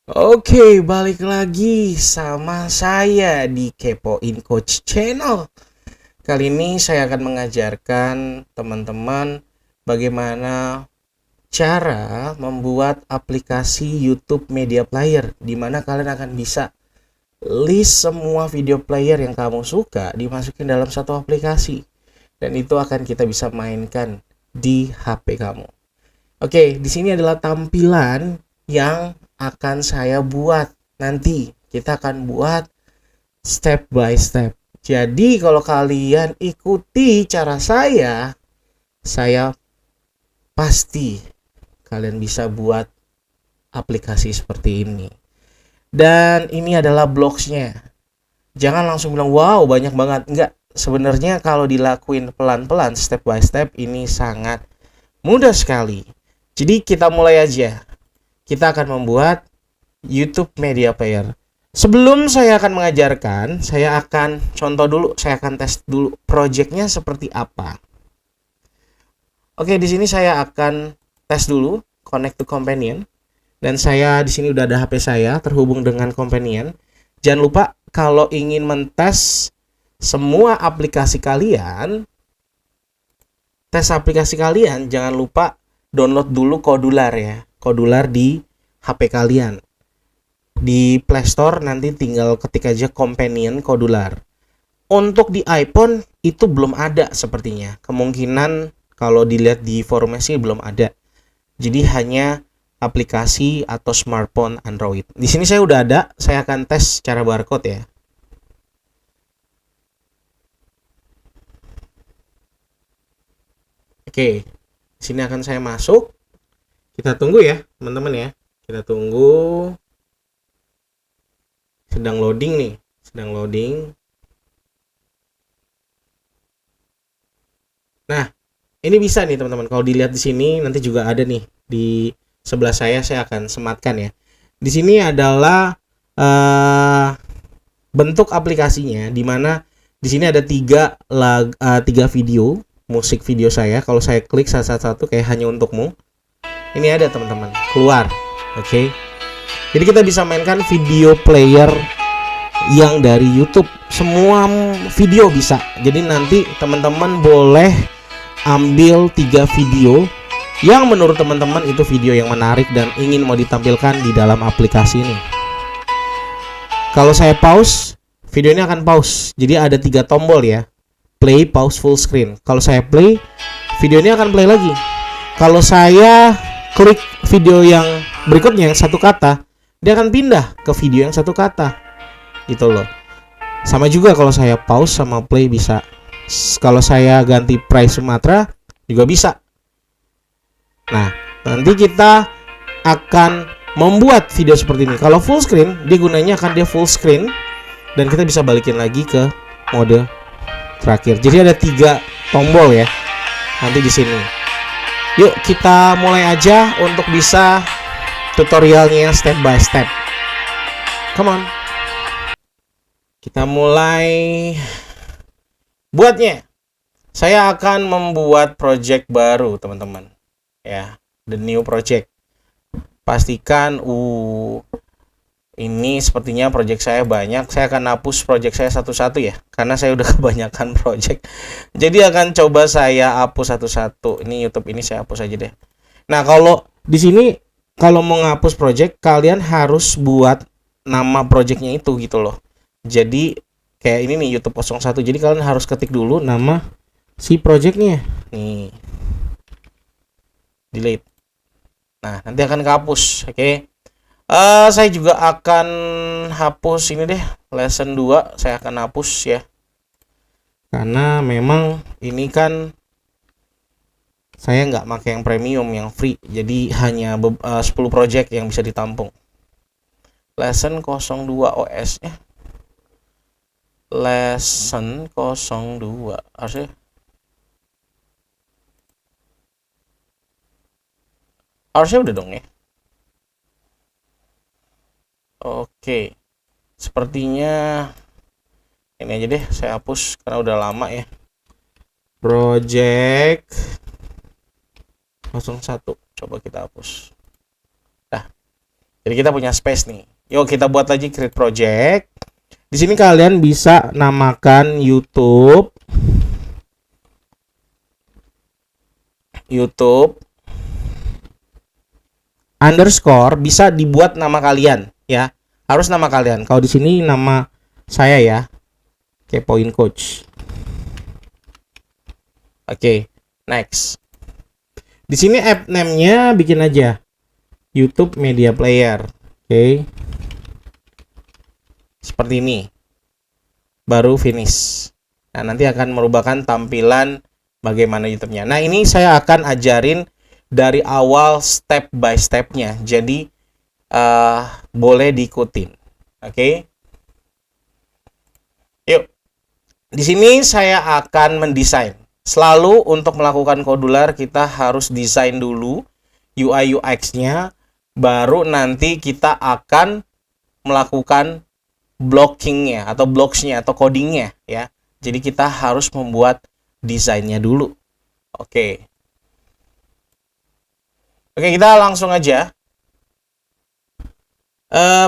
Oke, balik lagi sama saya di Kepoin Coach Channel. Kali ini saya akan mengajarkan teman-teman bagaimana cara membuat aplikasi YouTube Media Player, di mana kalian akan bisa list semua video player yang kamu suka dimasukin dalam satu aplikasi, dan itu akan kita bisa mainkan di HP kamu. Oke, di sini adalah tampilan yang akan saya buat. Nanti kita akan buat step by step. Jadi kalau kalian ikuti cara saya pasti kalian bisa buat aplikasi seperti ini. Dan ini adalah blocksnya. Jangan langsung bilang wow banyak banget. Enggak, sebenarnya kalau dilakuin pelan-pelan step by step ini sangat mudah sekali. Jadi kita mulai aja. Kita akan membuat YouTube Media Player. Sebelum saya akan mengajarkan, saya akan contoh dulu, saya akan tes dulu projectnya seperti apa. Oke, di sini saya akan tes dulu connect to companion, dan saya di sini udah ada HP saya terhubung dengan companion. Jangan lupa kalau ingin mentes semua aplikasi kalian, tes aplikasi kalian, jangan lupa download dulu Kodular ya. Kodular di HP kalian. Di Play Store nanti tinggal ketik aja companion Kodular. Untuk di iPhone itu belum ada sepertinya. Kemungkinan kalau dilihat di forumnya sih belum ada. Jadi hanya aplikasi atau smartphone Android. Di sini saya udah ada, saya akan tes secara barcode ya. Oke, di sini akan saya masuk. Kita tunggu ya, teman-teman ya. Kita tunggu. Sedang loading nih, sedang loading. Nah, ini bisa nih teman-teman. Kalau dilihat di sini nanti juga ada nih di sebelah saya akan sematkan ya. Di sini adalah bentuk aplikasinya, di mana di sini ada tiga video musik video saya. Kalau saya klik satu-satu kayak hanya untukmu, ini ada teman-teman keluar. Oke. Jadi kita bisa mainkan video player yang dari YouTube, semua video bisa. Jadi nanti teman-teman boleh ambil 3 video yang menurut teman-teman itu video yang menarik dan ingin mau ditampilkan di dalam aplikasi ini. Kalau saya pause, video ini akan pause. Jadi ada 3 tombol ya. Play, pause, full screen. Kalau saya play, video ini akan play lagi. Kalau saya klik video yang berikutnya yang satu kata, dia akan pindah ke video yang satu kata. Gitu loh. Sama juga kalau saya pause sama play bisa. Kalau saya ganti Price Sumatera juga bisa. Nah, nanti kita akan membuat video seperti ini. Kalau full screen, dia gunanya akan dia full screen dan kita bisa balikin lagi ke mode terakhir. Jadi ada 3 tombol ya. Nanti di sini. Yuk kita mulai aja untuk bisa tutorialnya step by step. Come on. Kita mulai buatnya. Saya akan membuat project baru, teman-teman. Ya, the new project. Pastikan ini sepertinya project saya banyak. Saya akan hapus project saya satu-satu ya, karena saya udah kebanyakan project. Jadi akan coba saya hapus satu-satu. Ini YouTube ini saya hapus aja deh. Nah, kalau di sini kalau mau ngapus project, kalian harus buat nama projectnya itu gitu loh. Jadi kayak ini nih YouTube 01. Jadi kalian harus ketik dulu nama si projectnya. Nih. Delete. Nah, nanti akan kehapus. Oke. Saya juga akan hapus ini deh. Lesson 2 saya akan hapus ya. Karena memang ini kan saya nggak pakai yang premium, yang free. Jadi hanya 10 project yang bisa ditampung. Lesson 02 OS ya. Lesson 02 harusnya udah dong ya. Oke, sepertinya ini aja deh saya hapus karena udah lama ya. Project 01 coba kita hapus. Dah. Jadi kita punya space nih. Yuk kita buat lagi create project. Di sini kalian bisa namakan YouTube underscore, bisa dibuat nama kalian ya. Harus nama kalian. Kalau di sini nama saya ya, Kepoin Coach. Oke, next. Di sini app name-nya bikin aja YouTube Media Player. Oke. Seperti ini. Baru finish. Nah, nanti akan merubahkan tampilan bagaimana YouTube-nya. Nah, ini saya akan ajarin dari awal step by step-nya. Jadi boleh diikutin. Oke. Yuk. Di sini saya akan mendesain. Selalu untuk melakukan kodular kita harus desain dulu UI UX-nya, baru nanti kita akan melakukan blocking-nya atau blocks-nya atau coding-nya ya. Jadi kita harus membuat desainnya dulu. Oke. Oke, kita langsung aja.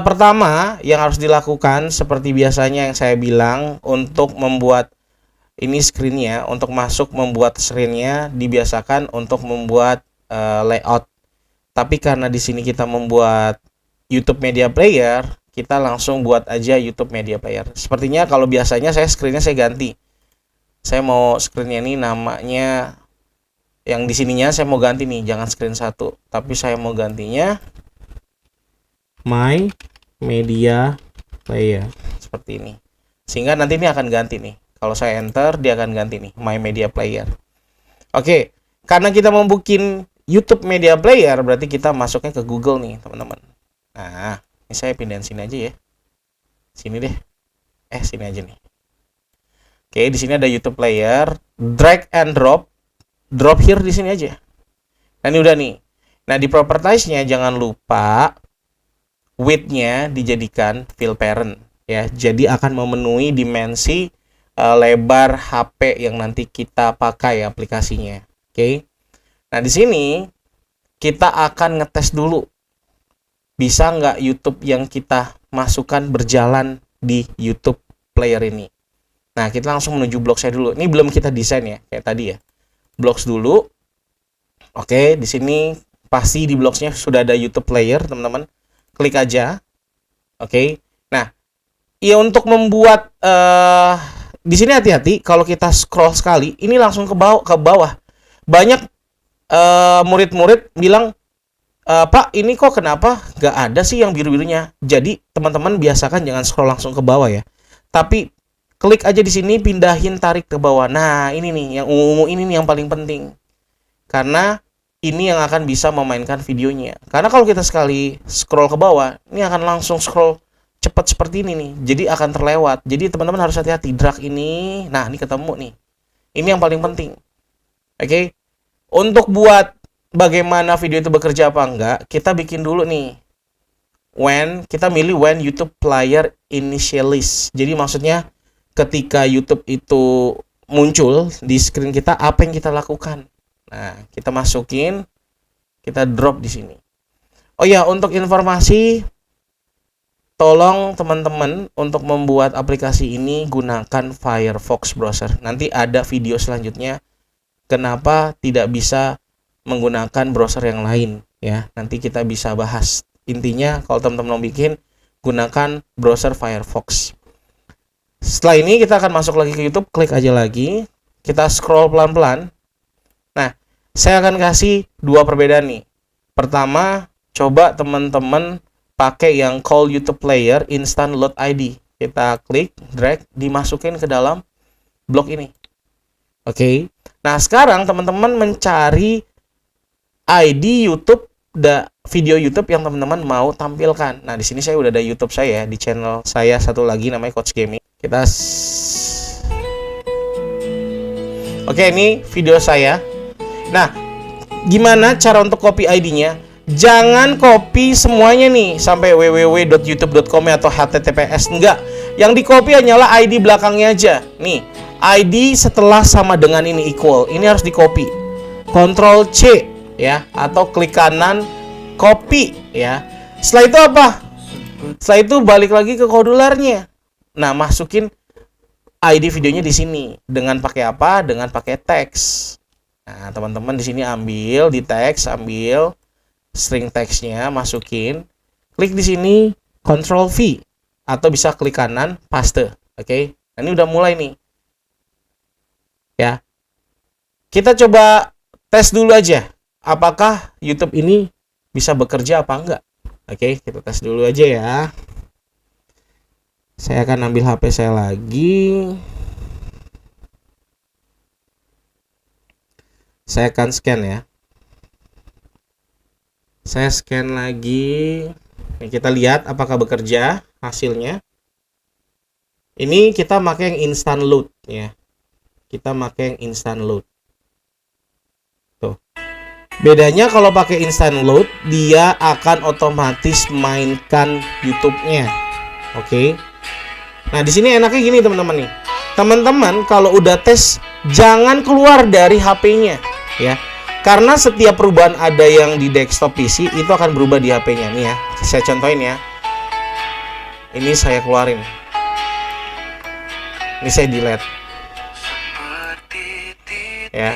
Pertama yang harus dilakukan seperti biasanya yang saya bilang, untuk membuat ini screen-nya, untuk masuk membuat screen-nya dibiasakan untuk membuat layout. Tapi karena di sini kita membuat YouTube Media Player, kita langsung buat aja YouTube Media Player. Sepertinya kalau biasanya saya screen-nya saya ganti. Saya mau screen-nya ini namanya, yang di sininya saya mau ganti nih, jangan screen 1, tapi saya mau gantinya My Media Player seperti ini. Sehingga nanti ini akan ganti nih. Kalau saya enter, dia akan ganti nih, My Media Player. Oke, karena kita mau bikin YouTube Media Player, berarti kita masuknya ke Google nih, teman-teman. Nah, ini saya pindahin sini aja ya. Sini deh. Sini aja nih. Oke, di sini ada YouTube Player. Drag and drop. Drop here di sini aja. Nah, ini udah nih. Nah, di properties-nya jangan lupa width-nya dijadikan fill parent ya. Jadi akan memenuhi dimensi lebar HP yang nanti kita pakai aplikasinya. Oke. Nah, di sini kita akan ngetes dulu. Bisa nggak YouTube yang kita masukkan berjalan di YouTube Player ini. Nah, kita langsung menuju blog saya dulu. Ini belum kita desain ya, kayak tadi ya. Blocks dulu. Oke, di sini pasti di blocks-nya sudah ada YouTube Player, teman-teman. Klik aja. Oke. Nah, ya untuk membuat di sini hati-hati kalau kita scroll sekali, ini langsung ke bawah. Banyak murid-murid bilang, Pak, ini kok kenapa nggak ada sih yang biru-birunya? Jadi teman-teman biasakan jangan scroll langsung ke bawah ya. Tapi klik aja di sini, pindahin, tarik ke bawah. Nah, ini nih yang ungu ini nih yang paling penting. Karena ini yang akan bisa memainkan videonya. Karena kalau kita sekali scroll ke bawah, ini akan langsung scroll cepat seperti ini nih. Jadi akan terlewat. Jadi teman-teman harus hati-hati. Drag ini. Nah, ini ketemu nih. Ini yang paling penting. Oke. Untuk buat bagaimana video itu bekerja apa enggak, kita bikin dulu nih. Kita milih when YouTube Player initialize. Jadi maksudnya ketika YouTube itu muncul di screen kita, apa yang kita lakukan? Nah, kita masukin, kita drop di sini. Oh ya, untuk informasi, tolong teman-teman untuk membuat aplikasi ini gunakan Firefox browser. Nanti ada video selanjutnya kenapa tidak bisa menggunakan browser yang lain ya. Nanti kita bisa bahas. Intinya kalau teman-teman mau bikin, gunakan browser Firefox. Setelah ini kita akan masuk lagi ke YouTube, klik aja lagi. Kita scroll pelan-pelan. Nah, saya akan kasih dua perbedaan nih. Pertama, coba teman-teman pakai yang call YouTube Player Instant Load ID. Kita klik, drag, dimasukin ke dalam blok ini. Oke. Nah, sekarang teman-teman mencari ID YouTube, video YouTube yang teman-teman mau tampilkan. Nah, di sini saya udah ada YouTube saya, di channel saya satu lagi namanya Coach Gaming. Oke, ini video saya. Nah, gimana cara untuk copy ID-nya? Jangan copy semuanya nih sampai www.youtube.com atau https, enggak. Yang di-copy hanyalah ID belakangnya aja. Nih, ID setelah sama dengan ini equal. Ini harus di-copy. Ctrl C ya, atau klik kanan copy ya. Setelah itu apa? Setelah itu balik lagi ke kodularnya. Nah, masukin ID videonya di sini dengan pakai apa? Dengan pakai teks. Nah, teman-teman di sini ambil di teks, ambil string teksnya, masukin. Klik di sini Ctrl V atau bisa klik kanan paste. Oke. Nah, ini udah mulai nih. Ya. Kita coba tes dulu aja apakah YouTube ini bisa bekerja apa enggak. Oke, kita tes dulu aja ya. Saya akan ambil HP saya lagi. Saya akan scan ya. Saya scan lagi. Nih, kita lihat apakah bekerja hasilnya. Ini kita pakai yang instant load ya. Kita pakai yang instant load. Tuh. Bedanya kalau pakai instant load, dia akan otomatis mainkan YouTube-nya. Oke. Nah, di sini enaknya gini teman-teman nih. Teman-teman kalau udah tes jangan keluar dari HP-nya ya. Karena setiap perubahan ada yang di desktop PC itu akan berubah di HP-nya nih ya. Saya contohin ya. Ini saya keluarin. Ini saya delete. Ya.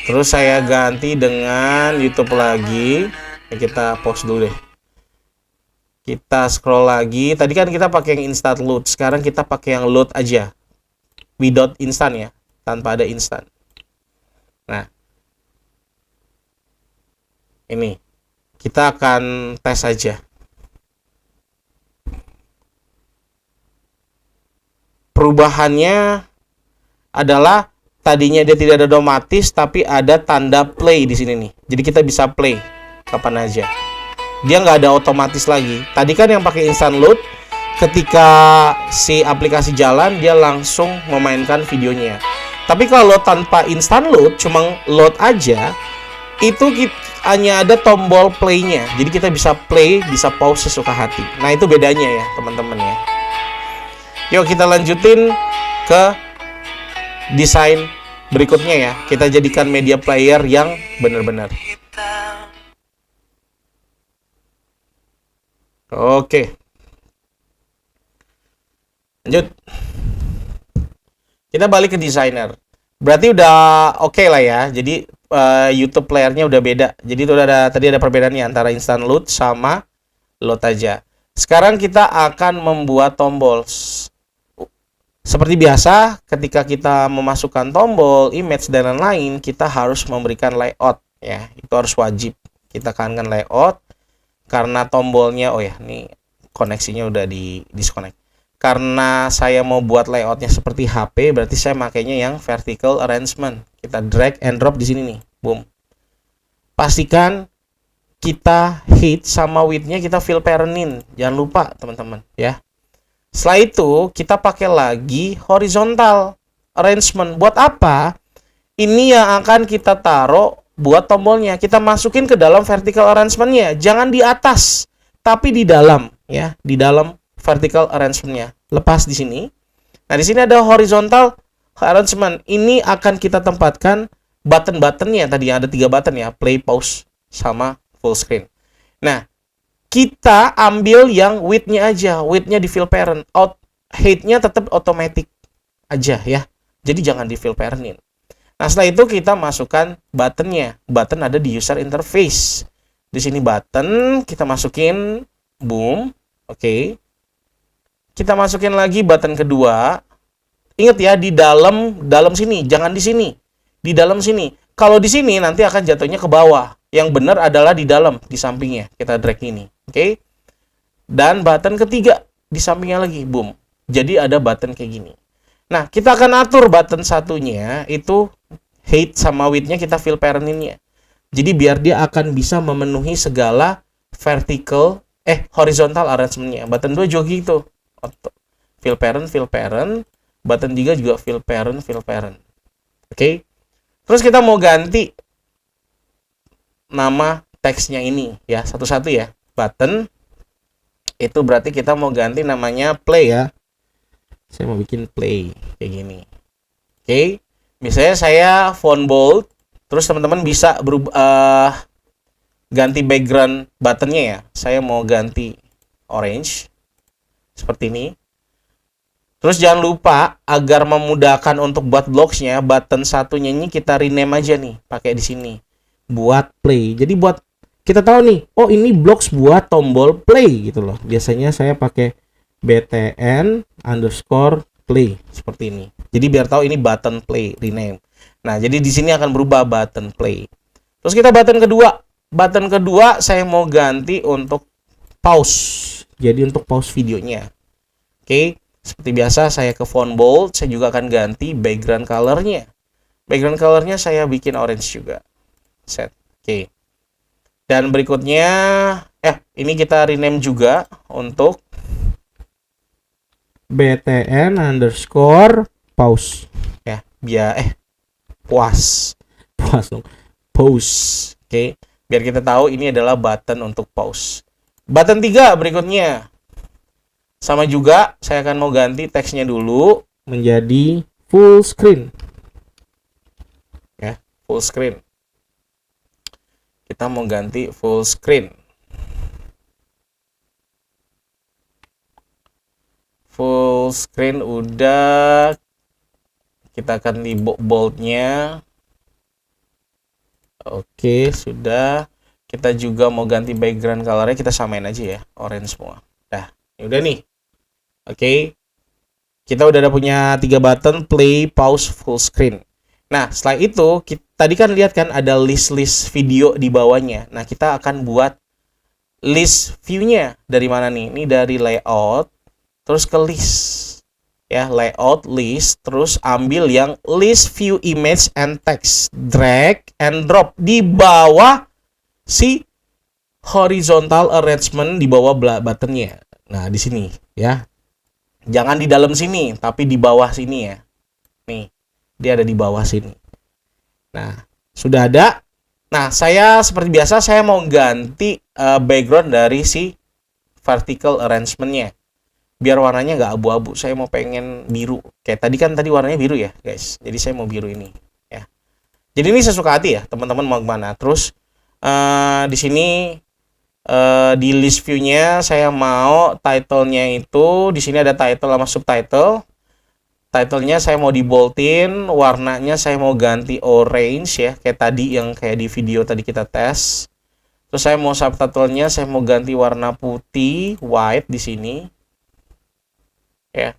Terus saya ganti dengan YouTube lagi. Ini kita pause dulu deh. Kita scroll lagi. Tadi kan kita pakai yang instant load. Sekarang kita pakai yang load aja. Without instant ya. Tanpa ada instant. Nah. Ini. Kita akan tes aja. Perubahannya adalah tadinya dia tidak ada otomatis tapi ada tanda play di sini nih. Jadi kita bisa play kapan aja. Dia nggak ada otomatis lagi. Tadi kan yang pakai instant load, ketika si aplikasi jalan dia langsung memainkan videonya. Tapi kalau tanpa instant load, cuma load aja, itu hanya ada tombol play-nya. Jadi kita bisa play, bisa pause sesuka hati. Nah, itu bedanya ya, teman-teman ya. Yuk kita lanjutin ke desain berikutnya ya. Kita jadikan media player yang benar-benar. Oke. Lanjut. Kita balik ke designer. Berarti udah oke lah ya. Jadi YouTube playernya udah beda. Jadi itu tadi ada perbedaannya antara instant load sama load aja. Sekarang kita akan membuat tombol. Seperti biasa, ketika kita memasukkan tombol, image dan lain-lain, kita harus memberikan layout ya. Itu harus wajib. Kita tekankan layout karena tombolnya, oh ya, ini koneksinya udah di disconnect. Karena saya mau buat layoutnya seperti HP, berarti saya makainya yang vertical arrangement. Kita drag and drop di sini nih, boom. Pastikan kita height sama width-nya kita fill parentin, jangan lupa teman-teman ya. Setelah itu kita pakai lagi horizontal arrangement. Buat apa? Ini yang akan kita taruh buat tombolnya. Kita masukin ke dalam vertical arrangement-nya. Jangan di atas, tapi di dalam ya, di dalam vertical arrangement-nya. Lepas di sini. Nah, di sini ada horizontal arrangement. Ini akan kita tempatkan button-buttonnya. Tadi ada 3 button ya, play, pause, sama full screen. Nah, kita ambil yang width-nya aja. Width-nya di fill parent. Height-nya tetap automatic aja ya. Jadi jangan di fill parentin. Nah, setelah itu kita masukkan button-nya. Button ada di user interface. Di sini button, kita masukin boom. Oke. Kita masukin lagi button kedua. Ingat ya, di dalam sini, jangan di sini. Di dalam sini. Kalau di sini nanti akan jatuhnya ke bawah. Yang benar adalah di dalam, di sampingnya. Kita drag ini. Oke. Dan button ketiga di sampingnya lagi, boom. Jadi ada button kayak gini. Nah, kita akan atur button satunya itu height sama width-nya kita fill parentin-nya. Jadi biar dia akan bisa memenuhi segala horizontal arrangement-nya. Button 2 juga gitu. Fill parent. Button 3 juga fill parent. Oke. Terus kita mau ganti nama teksnya ini ya, satu-satu ya. Button itu berarti kita mau ganti namanya play ya. Saya mau bikin play kayak gini. Oke. Misalnya saya font bold, terus teman-teman bisa ganti background buttonnya ya. Saya mau ganti orange seperti ini. Terus jangan lupa agar memudahkan untuk buat blocksnya, button satunya ini kita rename aja nih, pakai di sini. Buat play. Jadi buat kita tahu nih, oh ini blocks buat tombol play gitu loh. Biasanya saya pakai btn_play seperti ini. Jadi biar tahu ini button play rename. Nah, jadi di sini akan berubah button play. Terus kita button kedua. Button kedua saya mau ganti untuk pause. Jadi untuk pause videonya. Oke. Seperti biasa saya ke font bold, saya juga akan ganti background colornya. Background colornya saya bikin orange juga. Set. Oke. Dan berikutnya, ini kita rename juga untuk btn_pause. Ya, biar puas dong. Pause. Oke. Biar kita tahu ini adalah button untuk pause. Button 3 berikutnya. Sama juga, saya akan mau ganti teksnya dulu menjadi full screen. Ya, full screen. Kita mau ganti full screen. Full screen udah. Kita akan di boldnya. Oke, sudah. Kita juga mau ganti background colornya, kita samain aja ya, orange semua. Dah, ini udah nih. Oke, kita udah ada punya 3 button, play, pause, full screen. Nah, setelah itu, tadi kan lihat kan ada list-list video di bawahnya. Nah, kita akan buat list view-nya. Dari mana nih? Ini dari layout, terus ke list. Ya, layout, list, terus ambil yang list view image and text. Drag and drop di bawah si horizontal arrangement di bawah buttonnya. Nah, di sini ya. Jangan di dalam sini, tapi di bawah sini ya. Nih, dia ada di bawah sini. Nah, sudah ada. Nah, saya seperti biasa, saya mau ganti background dari si vertical arrangement-nya. Biar warnanya nggak abu-abu. Saya mau pengen biru. Kayak tadi warnanya biru ya, guys. Jadi saya mau biru ini. Ya. Jadi ini sesuka hati ya, teman-teman mau kemana. Terus di sini di list view-nya saya mau title-nya itu di sini ada title sama subtitle. Title-nya saya mau diboltin, warnanya saya mau ganti orange ya, kayak tadi yang kayak di video tadi kita tes. Terus saya mau subtitle-nya saya mau ganti warna putih, white di sini. Ya.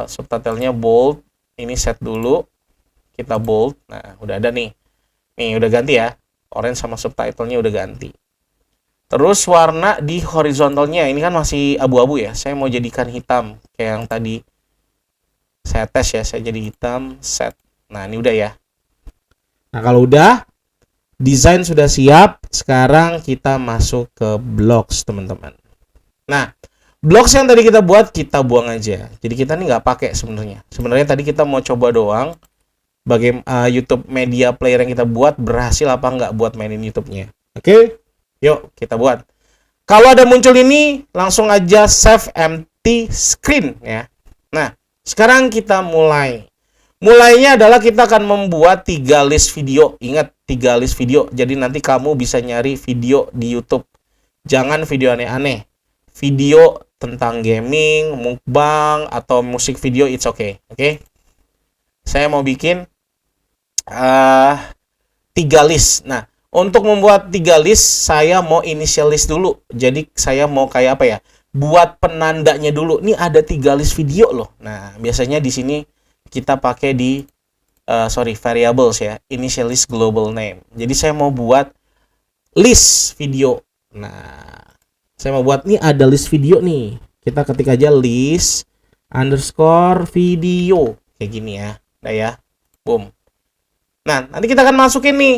Subtitle-nya bold. Ini set dulu. Kita bold. Nah, udah ada nih. Nih, udah ganti ya. Orange sama subtitlenya udah ganti. Terus warna di horizontalnya ini kan masih abu-abu ya. Saya mau jadikan hitam kayak yang tadi saya tes ya. Saya jadi hitam, set. Nah, ini udah ya. Nah, kalau udah desain sudah siap, sekarang kita masuk ke blocks, teman-teman. Nah, blocks yang tadi kita buat kita buang aja. Jadi kita nih nggak pakai sebenarnya. Sebenarnya tadi kita mau coba doang. Bagaimana YouTube Media Player yang kita buat berhasil apa nggak buat mainin YouTube-nya. Oke, yuk kita buat. Kalau ada muncul ini, langsung aja save empty screen ya. Nah, sekarang kita mulai. Mulainya adalah kita akan membuat 3 list video. Ingat, 3 list video. Jadi nanti kamu bisa nyari video di YouTube. Jangan video aneh-aneh. Video tentang gaming, mukbang, atau musik video, it's okay. Oke? Saya mau bikin 3 list. Nah, untuk membuat 3 list, saya mau initial list dulu. Jadi, saya mau kayak apa ya? Buat penandanya dulu. Ini ada 3 list video loh. Nah, biasanya di sini kita pakai di variables ya. Initial list global name. Jadi, saya mau buat list video. Nah, saya mau buat nih ada list video nih. Kita ketik aja list underscore video. Kayak gini ya. Udah ya. Boom. Nah, nanti kita akan masukin nih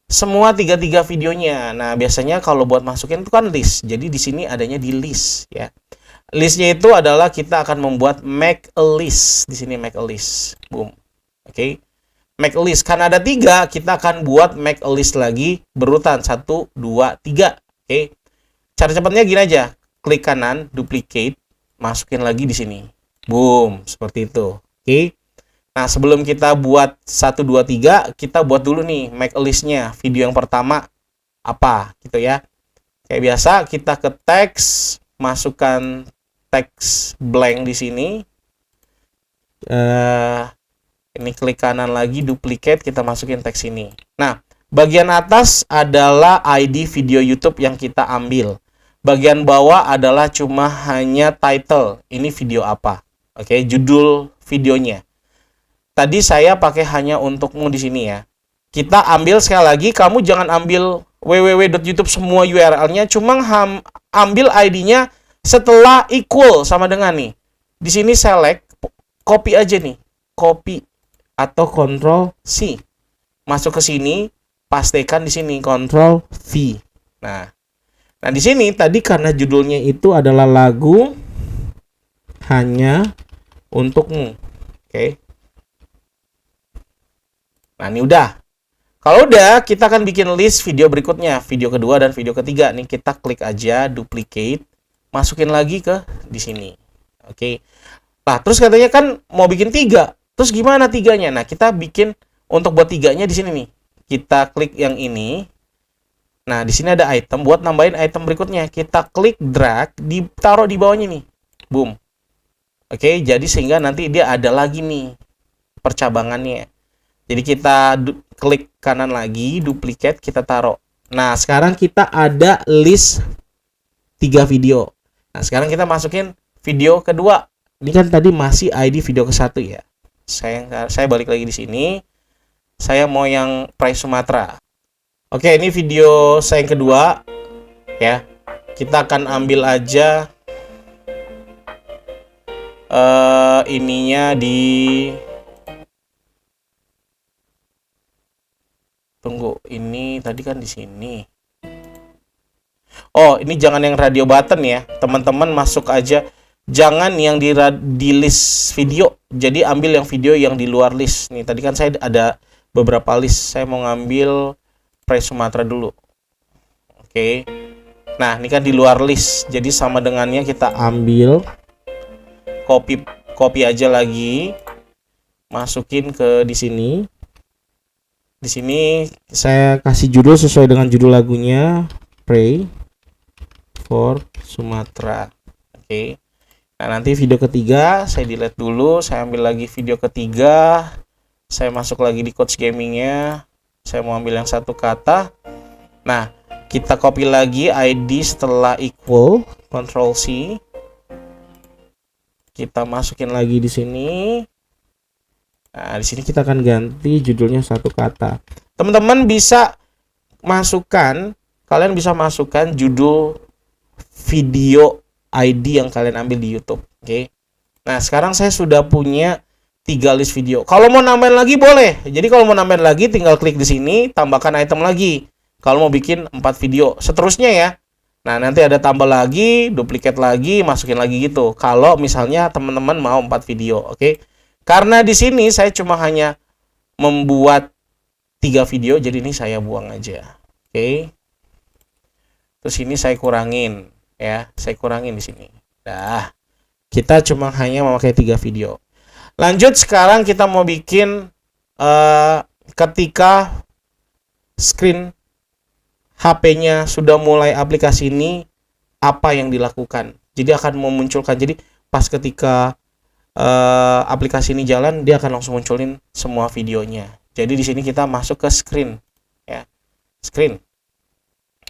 semua 3 videonya. Nah, biasanya kalau buat masukin itu kan list. Jadi di sini adanya di list ya. Listnya itu adalah kita akan membuat make a list. Di sini make a list. Boom. Oke. Make a list. Karena ada 3, kita akan buat make a list lagi berurutan 1, 2, 3. Oke. Cara cepatnya gini aja. Klik kanan, duplicate, masukin lagi di sini. Boom, seperti itu. Oke. Nah, sebelum kita buat 1, 2, 3, kita buat dulu nih make a list-nya. Video yang pertama apa gitu ya. Kayak biasa kita ke teks, masukkan teks blank di sini. Ini klik kanan lagi, duplicate, kita masukin teks ini. Nah, bagian atas adalah ID video YouTube yang kita ambil. Bagian bawah adalah cuma hanya title. Ini video apa? Oke, judul videonya. Tadi saya pakai hanya untukmu di sini ya. Kita ambil sekali lagi, kamu jangan ambil www.youtube semua URL-nya, cuma ambil ID-nya setelah equal sama dengan nih. Di sini select, copy aja nih. Copy atau Ctrl C. Masuk ke sini, pastikan di sini Ctrl V. Nah, di sini tadi karena judulnya itu adalah lagu hanya untukmu. Oke. Nah, ini udah. Kalau udah, kita akan bikin list video berikutnya, video kedua dan video ketiga. Nih kita klik aja, duplicate, masukin lagi ke di sini. Oke. Nah, terus katanya kan mau bikin 3. Terus gimana 3-nya? Nah, kita bikin untuk buat 3-nya di sini nih. Kita klik yang ini. Nah, di sini ada item, buat nambahin item berikutnya. Kita klik drag, ditaruh di bawahnya nih. Boom. Oke, jadi sehingga nanti dia ada lagi nih percabangannya. Jadi kita klik kanan lagi, duplicate, kita taruh. Nah, sekarang kita ada list 3 video. Nah, sekarang kita masukin video kedua. Ini kan tadi masih ID video ke-1 ya. Saya balik lagi di sini. Saya mau yang Price Sumatera. Oke, ini video saya yang kedua ya. Kita akan ambil aja ininya di tunggu, ini tadi kan di sini. Oh, ini jangan yang radio button ya. Teman-teman masuk aja. Jangan yang di list video. Jadi ambil yang video yang di luar list. Nih, tadi kan saya ada beberapa list. Saya mau ngambil Price Sumatera dulu. Oke. Nah, ini kan di luar list. Jadi sama dengannya kita ambil copy aja lagi. Masukin ke di sini. Di sini saya kasih judul sesuai dengan judul lagunya, Pray for Sumatera. Oke. Nah, nanti video ketiga saya delete dulu, saya ambil lagi video ketiga. Saya masuk lagi di Coach Gaming-nya. Saya mau ambil yang satu kata. Nah, kita copy lagi ID setelah equal, Ctrl C. Kita masukin lagi di sini. Nah, di sini kita akan ganti judulnya satu kata. Teman-teman bisa kalian bisa masukkan judul video ID yang kalian ambil di YouTube. Oke. Nah, sekarang saya sudah punya 3 list video. Kalau mau nambahin lagi boleh. Jadi kalau mau nambahin lagi tinggal klik di sini, tambahkan item lagi. Kalau mau bikin 4 video, seterusnya ya. Nah, nanti ada tambah lagi, duplicate lagi, masukin lagi gitu. Kalau misalnya teman-teman mau 4 video, oke. Karena di sini saya cuma hanya membuat 3 video, jadi ini saya buang aja. Oke. Terus ini saya kurangin ya, saya kurangin di sini. Nah, kita cuma hanya memakai 3 video. Lanjut, sekarang kita mau bikin ketika screen HP-nya sudah mulai aplikasi ini, apa yang dilakukan. Jadi akan memunculkan, jadi pas ketika aplikasi ini jalan, dia akan langsung munculin semua videonya. Jadi di sini kita masuk ke screen ya, screen.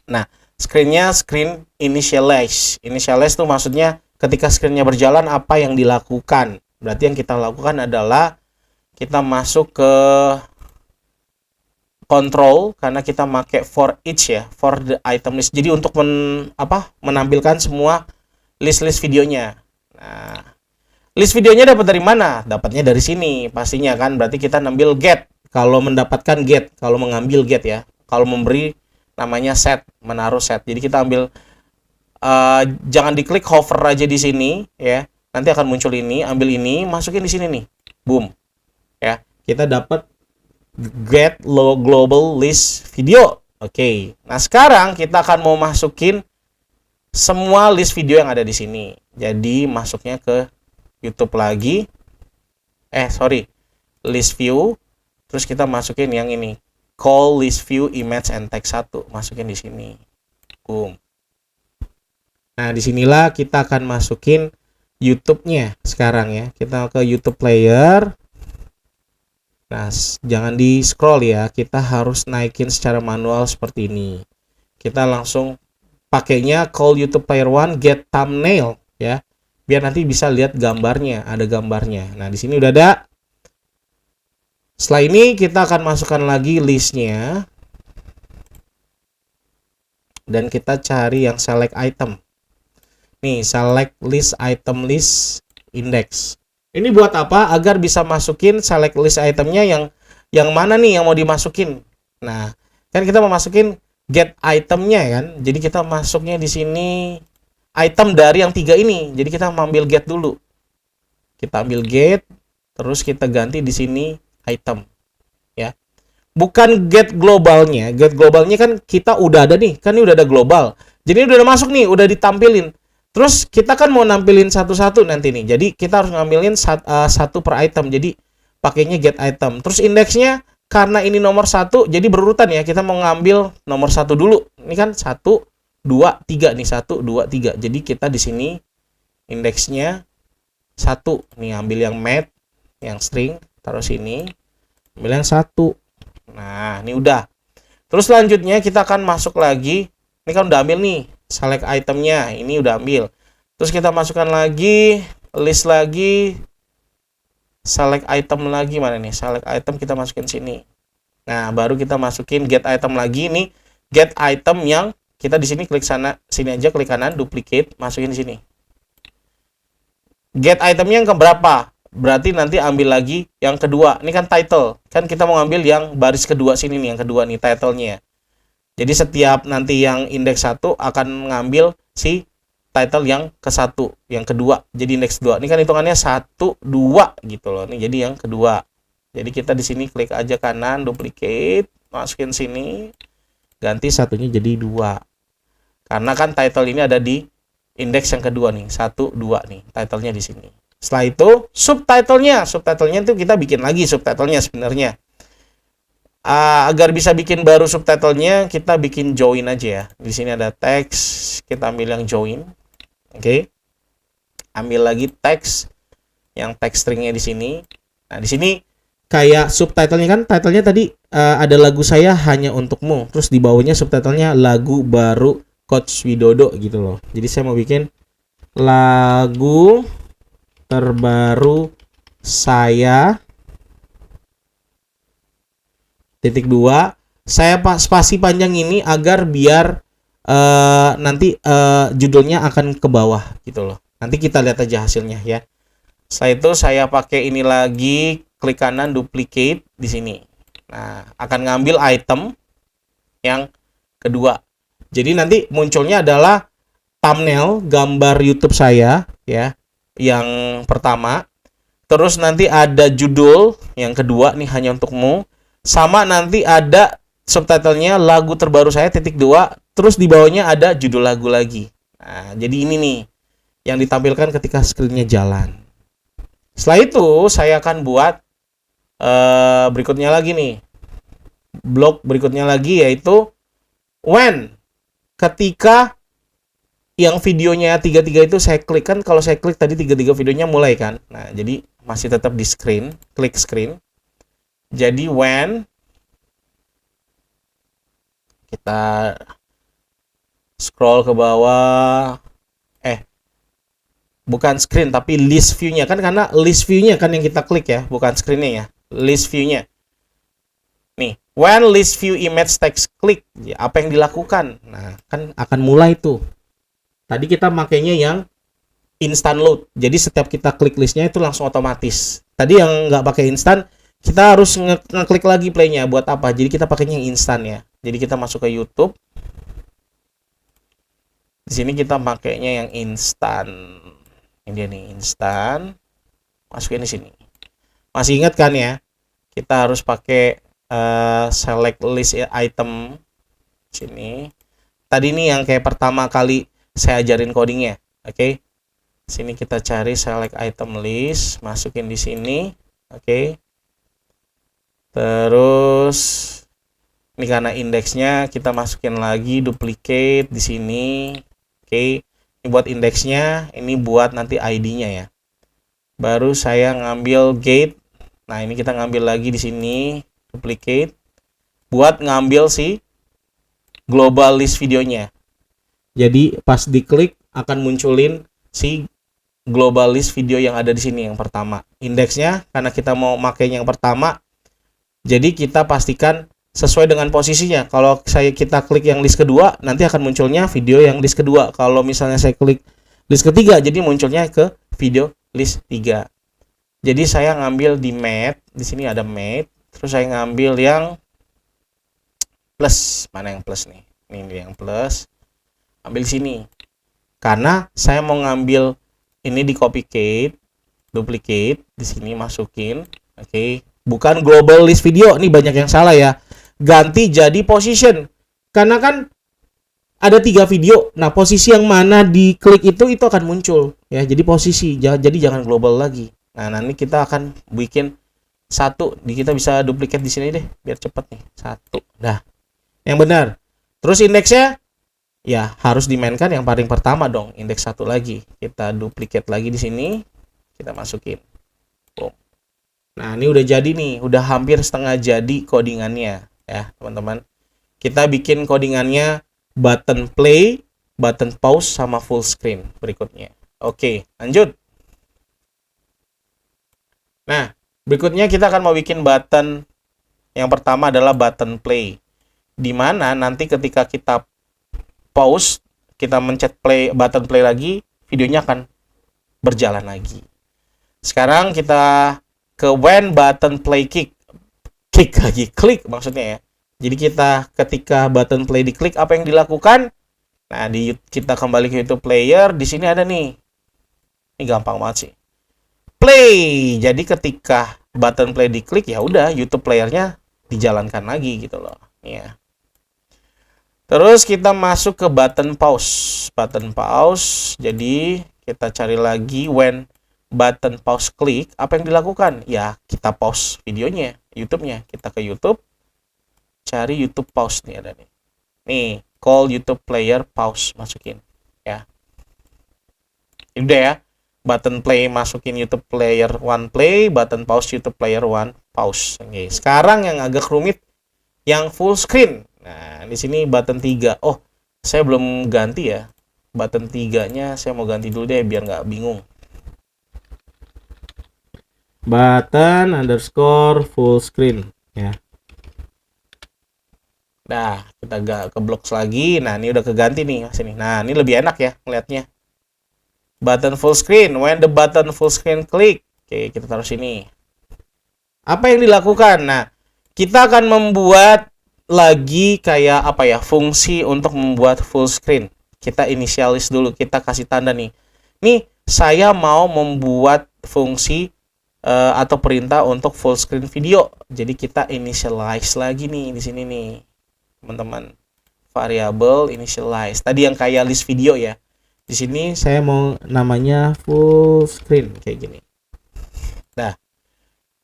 Nah, screen-nya screen initialize. Initialize itu maksudnya ketika screen-nya berjalan apa yang dilakukan. Berarti yang kita lakukan adalah kita masuk ke control, karena kita pakai for each ya, for the item list. Jadi untuk menampilkan semua list-list videonya. Nah, list videonya dapat dari mana? Dapatnya dari sini pastinya kan. Berarti kita ambil get. Kalau mendapatkan get, kalau mengambil get ya. Kalau memberi namanya set, menaruh set. Jadi kita ambil jangan diklik, hover aja di sini ya. Nanti akan muncul ini, ambil ini, masukin di sini nih. Boom. Ya, kita dapat get global list video. Oke. Nah, sekarang kita akan mau masukin semua list video yang ada di sini. Jadi masuknya ke YouTube lagi. list view, terus kita masukin yang ini, call list view image and text 1, masukin di sini. Boom. Nah, disinilah kita akan masukin YouTube-nya sekarang ya. Kita ke YouTube player. Nah, jangan di scroll ya. Kita harus naikin secara manual seperti ini. Kita langsung pakainya call YouTube player 1 get thumbnail ya. Biar nanti bisa lihat gambarnya, ada gambarnya. Nah, di sini udah ada. Setelah ini kita akan masukkan lagi listnya. Dan kita cari yang select item. Nih, select list item list index. Ini buat apa? Agar bisa masukin select list itemnya yang mana nih yang mau dimasukin. Nah, kan kita mau masukin get itemnya kan. Jadi kita masuknya di sini item dari yang 3 ini. Jadi kita ambil get dulu. Kita ambil get, terus kita ganti di sini item. Ya. Bukan get globalnya. Get globalnya kan kita udah ada nih. Kan ini udah ada global. Jadi ini udah masuk nih, udah ditampilin. Terus kita kan mau nampilin satu-satu nanti nih. Jadi kita harus ngambilin satu per item. Jadi pakainya get item. Terus indeksnya karena ini nomor 1 jadi berurutan ya. Kita mau ngambil nomor 1 dulu. Ini kan 1 2 3 nih, 1 2 3. Jadi kita di sini indeksnya 1. Nih ambil yang mat, yang string, taruh sini. Ambil yang 1. Nah, ini udah. Terus selanjutnya kita akan masuk lagi. Ini kan udah ambil nih select itemnya, ini udah ambil. Terus kita masukkan lagi list lagi, select item lagi, mana nih select item, kita masukin sini. Nah, baru kita masukin get item lagi. Nih get item yang kita di sini klik sana, sini aja, klik kanan, duplicate, masukin di sini. Get itemnya yang keberapa? Berarti nanti ambil lagi yang kedua. Ini kan title, kan kita mau ngambil yang baris kedua sini nih, yang kedua nih titlenya. Jadi setiap nanti yang indeks 1 akan ngambil si title yang ke-1, yang kedua. Jadi indeks 2. Ini kan hitungannya 1 2 gitu loh. Ini jadi yang kedua. Jadi kita di sini klik aja kanan, duplicate, masukin sini, ganti satunya jadi 2. Karena kan title ini ada di indeks yang kedua nih, 1 2 nih, titlenya di sini. Setelah itu subtitlenya itu kita bikin lagi subtitlenya sebenarnya. Agar bisa bikin baru subtitlenya, kita bikin join aja ya. Di sini ada teks, kita ambil yang join. Oke. Ambil lagi teks, yang teks stringnya di sini. Nah, di sini kayak subtitlenya kan, titlenya tadi ada lagu saya hanya untukmu. Terus di bawahnya subtitlenya lagu baru Coach Widodo gitu loh. Jadi saya mau bikin lagu terbaru saya titik 2, saya spasi panjang ini agar biar nanti judulnya akan ke bawah gitu loh. Nanti kita lihat aja hasilnya ya. Setelah itu saya pakai ini lagi, klik kanan, duplicate di sini. Nah, akan ngambil item yang kedua. Jadi nanti munculnya adalah thumbnail gambar YouTube saya ya, yang pertama. Terus nanti ada judul yang kedua nih, hanya untukmu. Sama nanti ada subtitlenya lagu terbaru saya titik 2, terus di bawahnya ada judul lagu lagi. Nah, jadi ini nih yang ditampilkan ketika screen-nya jalan. Setelah itu saya akan buat berikutnya lagi nih. Blok berikutnya lagi yaitu when, ketika yang videonya 33 itu saya klik, kan kalau saya klik tadi 33 videonya mulai kan. Nah, jadi masih tetap di screen, klik screen. Jadi when kita scroll ke bawah, bukan screen tapi list view-nya kan, karena list view-nya kan yang kita klik ya, bukan screen-nya ya, list view-nya. Nih, when list view image text click, ya, apa yang dilakukan? Nah, kan akan mulai tuh. Tadi kita makainya yang instant load. Jadi setiap kita klik listnya itu langsung otomatis. Tadi yang nggak pakai instan, kita harus ngeklik lagi play-nya. Buat apa? Jadi kita pakainya yang instan ya. Jadi kita masuk ke YouTube. Di sini kita pakainya yang instan. Ini dia nih, instan. Masukin di sini. Masih ingat kan ya? Kita harus pakai select list item sini. Tadi ini yang kayak pertama kali saya ajarin codingnya. Oke. Sini kita cari select item list, masukin di sini. Oke. Terus ini karena indeksnya kita masukin lagi duplicate di sini. Oke. Ini buat indeksnya, ini buat nanti ID-nya ya. Baru saya ngambil gate. Nah, ini kita ngambil lagi di sini duplicate buat ngambil si global list videonya. Jadi pas diklik akan munculin si global list video yang ada di sini yang pertama. Indeksnya karena kita mau makainya yang pertama, jadi kita pastikan sesuai dengan posisinya. Kalau kita klik yang list kedua, nanti akan munculnya video yang list kedua. Kalau misalnya saya klik list ketiga, jadi munculnya ke video list 3. Jadi saya ngambil di map, di sini ada map, terus saya ngambil yang plus. Mana yang plus nih? Ini yang plus. Ambil sini. Karena saya mau ngambil ini di copycat, duplicate, di sini masukin, oke. Bukan global list video, ini banyak yang salah ya. Ganti jadi position. Karena kan ada 3 video. Nah, posisi yang mana diklik itu akan muncul ya. Jadi posisi, jadi jangan global lagi. Nah, nanti kita akan bikin satu. Kita bisa duplicate di sini deh, biar cepet nih. Satu. Dah. Yang benar. Terus indeksnya ya harus dimainkan yang paling pertama dong, indeks 1 lagi. Kita duplicate lagi di sini, kita masukin. Boom. Nah, ini udah jadi nih, udah hampir setengah jadi codingannya ya, teman-teman. Kita bikin codingannya button play, button pause sama full screen berikutnya. Oke, lanjut. Nah, berikutnya kita akan mau bikin button yang pertama adalah button play. Di mana nanti ketika kita pause, kita mencet play, button play lagi, videonya akan berjalan lagi. Sekarang kita ke when button play klik lagi, klik maksudnya ya. Jadi kita ketika button play diklik, apa yang dilakukan? Nah, kita kembali ke YouTube player, di sini ada nih. Ini gampang banget sih. Play. Jadi ketika button play diklik, ya udah YouTube playernya dijalankan lagi gitu loh. Ya. Terus kita masuk ke button pause. Button pause. Jadi kita cari lagi when button pause klik. Apa yang dilakukan? Ya kita pause videonya, YouTube-nya. Kita ke YouTube. Cari YouTube pause nih ada nih. Nih, call YouTube player pause masukin. Ya. Udah ya. Button play masukin YouTube player 1 play. Button pause YouTube player 1 pause. Oke. Sekarang yang agak rumit yang full screen. Nah, di sini button 3. Oh, saya belum ganti ya. Button 3-nya saya mau ganti dulu deh biar nggak bingung. Button underscore full screen ya. Nah, kita gak ke blok lagi. Nah, ini udah keganti nih sini. Nah, ini lebih enak ya ngeliatnya. Button full screen. When the button full screen click. Oke, kita taruh sini. Apa yang dilakukan? Nah, kita akan membuat lagi kayak apa ya, fungsi untuk membuat full screen. Kita inisialis dulu, kita kasih tanda nih. Nih, saya mau membuat fungsi atau perintah untuk full screen video. Jadi kita initialize lagi nih di sini nih, teman-teman. Variable initialize. Tadi yang kayak list video ya. Di sini saya mau namanya full screen kayak gini. Nah,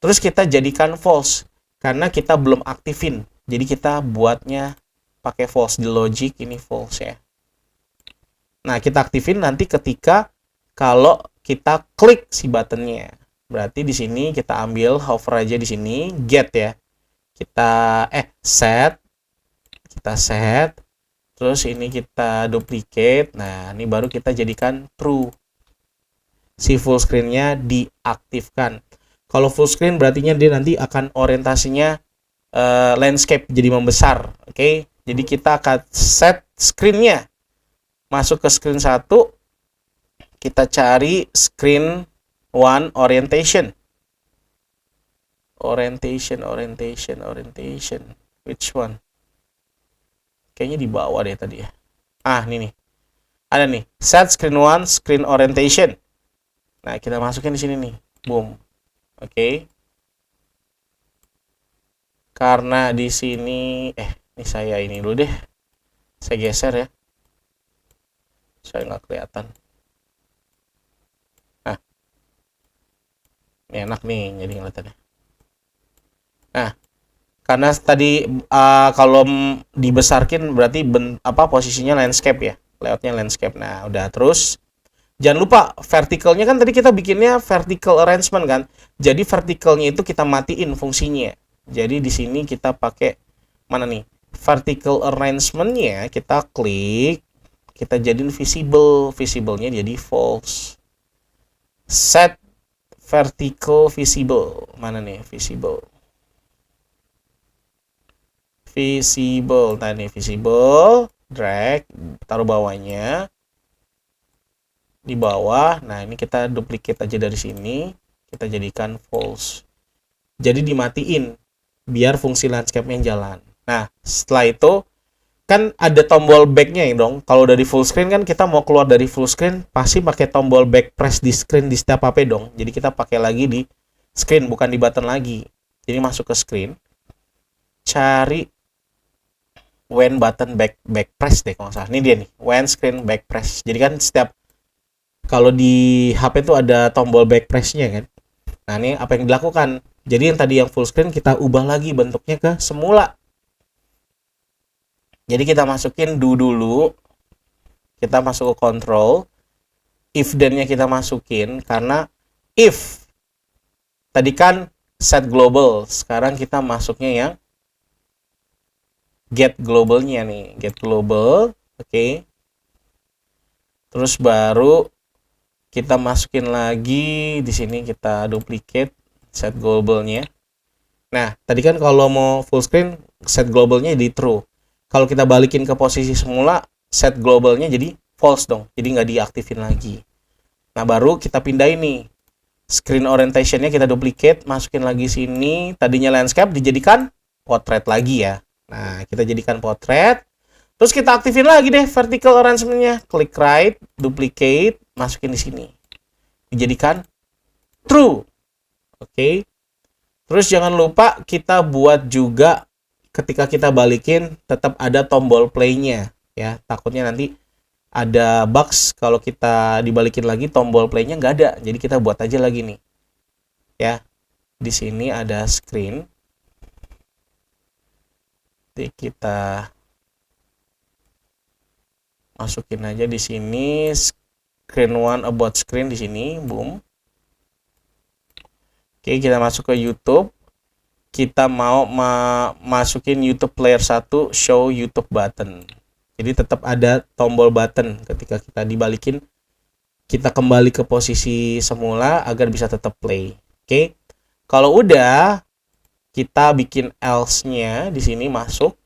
terus kita jadikan false karena kita belum aktifin. Jadi kita buatnya pakai false di logic, ini false ya. Nah, kita aktifin nanti ketika kalau kita klik si buttonnya. Berarti di sini kita ambil hover aja di sini, get ya. Kita set. Kita set. Terus ini kita duplicate. Nah, ini baru kita jadikan true. Si full screen-nya diaktifkan. Kalau full screen berarti dia nanti akan orientasinya landscape jadi membesar. Oke. Jadi kita akan set screen-nya. Masuk ke screen 1. Kita cari screen 1 orientation. Orientation. Which one? Kayaknya di bawah deh tadi ya. Ah, ini nih. Ada nih. Set screen 1 screen orientation. Nah, kita masukin di sini nih. Boom. Oke. Karena di sini ini saya ini dulu deh. Saya geser ya. Saya nggak kelihatan. Nah. Ini enak nih jadi ngeliatannya. Nah, Karena tadi kalau dibesarkan berarti posisinya landscape ya. Layoutnya landscape. Nah, udah. Terus jangan lupa verticalnya kan tadi kita bikinnya vertical arrangement kan. Jadi verticalnya itu kita matiin fungsinya. Jadi di sini kita pakai mana nih? Vertical arrangement-nya kita klik, kita jadiin visible. Visible-nya jadi false. Set vertical visible. Mana nih visible? Visible. Nah, ini visible, drag, taruh bawahnya. Di bawah. Nah, ini kita duplicate aja dari sini, kita jadikan false. Jadi dimatiin biar fungsi landscape-nya jalan. Nah, setelah itu kan ada tombol back-nya ya dong. Kalau dari full screen kan kita mau keluar dari full screen pasti pakai tombol back press di screen di setiap HP dong. Jadi kita pakai lagi di screen, bukan di button lagi. Jadi masuk ke screen, cari when button back press deh kalau nggak salah. Ini dia nih, when screen back press. Jadi kan setiap kalau di HP itu ada tombol back press-nya kan. Nah, ini apa yang dilakukan? Jadi yang tadi yang full screen kita ubah lagi bentuknya ke semula. Jadi kita masukin do dulu. Kita masuk ke control. If then-nya kita masukin karena if tadi kan set global, sekarang kita masuknya yang get global-nya nih, get global. Oke. Terus baru kita masukin lagi di sini, kita duplicate set global-nya. Nah, tadi kan kalau mau full screen set global-nya jadi true. Kalau kita balikin ke posisi semula, set global-nya jadi false dong. Jadi nggak diaktifin lagi. Nah, baru kita pindahin nih. Screen orientation-nya kita duplicate, masukin lagi sini. Tadinya landscape dijadikan portrait lagi ya. Nah, kita jadikan portrait. Terus kita aktifin lagi deh vertical arrangement-nya. Klik right, duplicate, masukin di sini. Dijadikan true. Oke. Terus jangan lupa kita buat juga ketika kita balikin tetap ada tombol play-nya ya. Takutnya nanti ada bugs kalau kita dibalikin lagi tombol play-nya nggak ada. Jadi kita buat aja lagi nih. Ya. Di sini ada screen. Jadi kita masukin aja di sini screen one about screen di sini, boom. Oke, kita masuk ke YouTube. Kita mau masukin YouTube player 1 show YouTube button. Jadi tetap ada tombol button ketika kita dibalikin. Kita kembali ke posisi semula agar bisa tetap play. Oke. Kalau udah, kita bikin else-nya di sini masuk.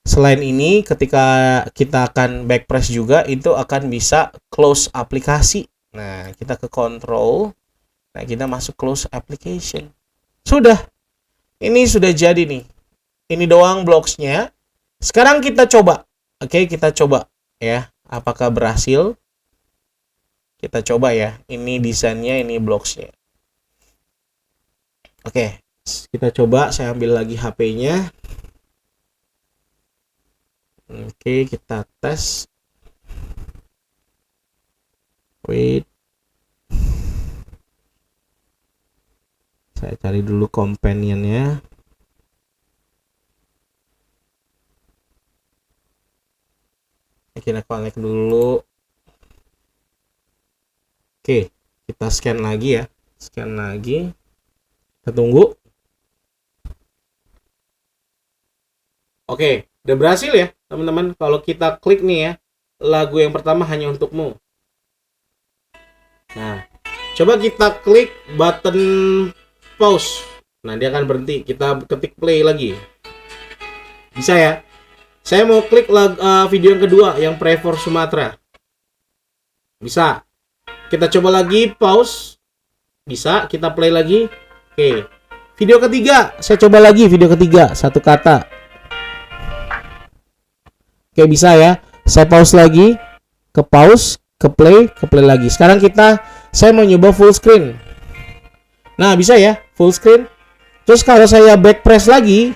Selain ini, ketika kita akan back press juga, itu akan bisa close aplikasi. Nah, kita ke control. Nah, kita masuk close application. Sudah. Ini sudah jadi nih. Ini doang blocks-nya. Sekarang kita coba. Oke, kita coba ya. Apakah berhasil? Kita coba ya. Ini desainnya, ini blocks-nya. Oke, kita coba. Saya ambil lagi HP-nya. Oke, kita tes. Wait. Saya cari dulu companion-nya. Kita connect dulu. Oke, kita scan lagi ya. Scan lagi. Kita tunggu. Oke, udah berhasil ya, teman-teman. Kalau kita klik nih ya, lagu yang pertama hanya untukmu. Nah, coba kita klik button pause. Nah, dia akan berhenti. Kita ketik play lagi. Bisa ya? Saya mau klik video yang kedua, yang Pray for Sumatra. Bisa. Kita coba lagi pause. Bisa, kita play lagi. Oke. Video ketiga, saya coba lagi video ketiga, satu kata. Oke, bisa ya. Saya pause lagi, ke pause, ke play lagi. Sekarang saya mau nyoba full screen. Nah, bisa ya, full screen. Terus kalau saya back press lagi,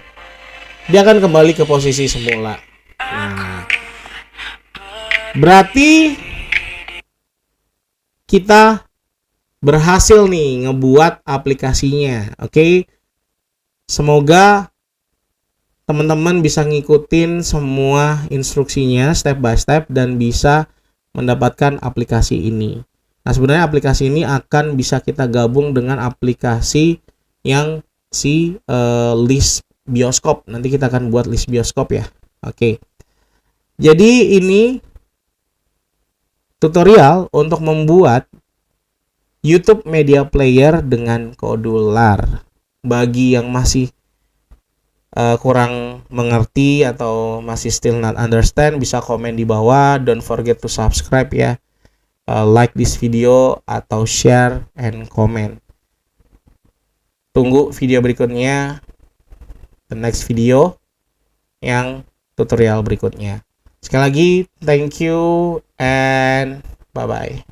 dia akan kembali ke posisi semula. Nah, berarti kita berhasil nih ngebuat aplikasinya. Oke. Semoga teman-teman bisa ngikutin semua instruksinya step by step dan bisa mendapatkan aplikasi ini. Nah, sebenarnya aplikasi ini akan bisa kita gabung dengan aplikasi yang list bioskop. Nanti kita akan buat list bioskop ya. Oke. Jadi ini tutorial untuk membuat YouTube Media Player dengan Kodular. Bagi yang masih kurang mengerti atau masih still not understand, bisa komen di bawah. Don't forget to subscribe ya, like this video atau share and comment. Tunggu video berikutnya, the next video yang tutorial berikutnya. Sekali lagi thank you and bye bye.